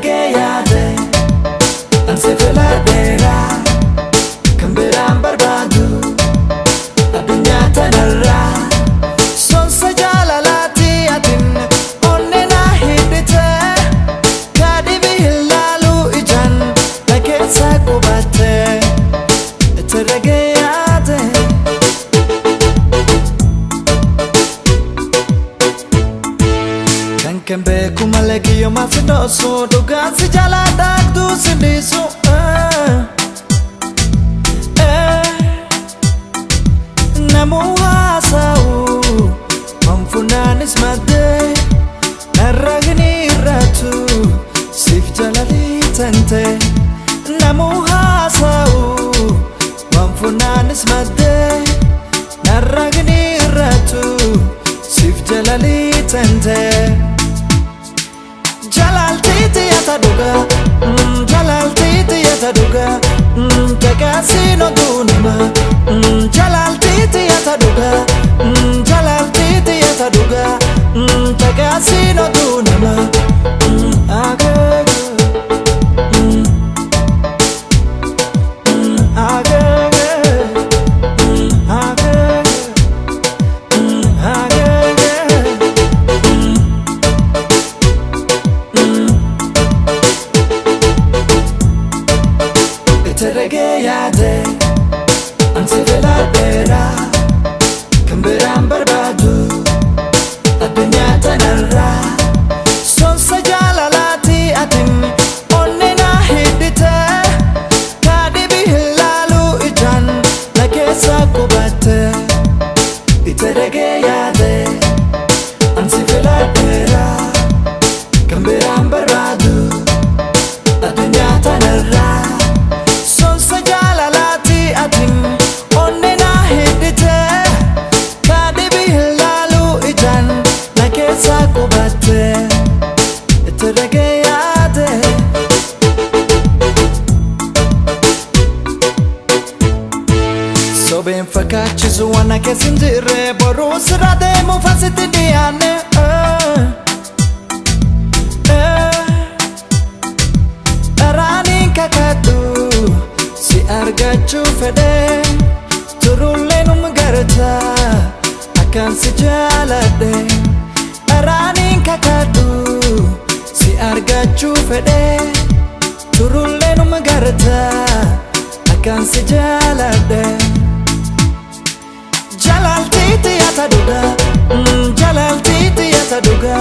Iteragayade Ansefela dera Kamberan barbadu Adunya tanarra Sonsa jalalati atin Onnena hidite Kadibi hilalu ijan Laketsa kubate Iteragayade Kankambe kumalegi yo masidoso Dugan si jaladak du sindisu Namu hasau Mamfunanis made Naragini ratu Sif jalali tente Namu hasau Mamfunanis made Naragini ratu Sif jalali tente JALAALTI yataduga JALAALTI yataduga Tekasino dunima JALAALTI yataduga JALAALTI yataduga Tekasino dunima Iteragayade Ansefela dera Kamberan barbadu Adunya tanarra Sonsa jalalati atin Onnena hidite Kadibi hilalu ijan Lakesa kubate Iteragayade Ansefela dera Kamberan barbadu Adunya tanarra Sobeen fakkachisu waan keessa hin jirre boruu sirraa deemuuf asitti dhiyaanne Dharaaniin kakadhu si argachuu fedhe turullee numa garta akkan si jaaladhe Dharaaniin kakadhu si argachuu fedhe turullee numa garta akkan si jaaladhe JALAALTI yataduga JALAALTI yataduga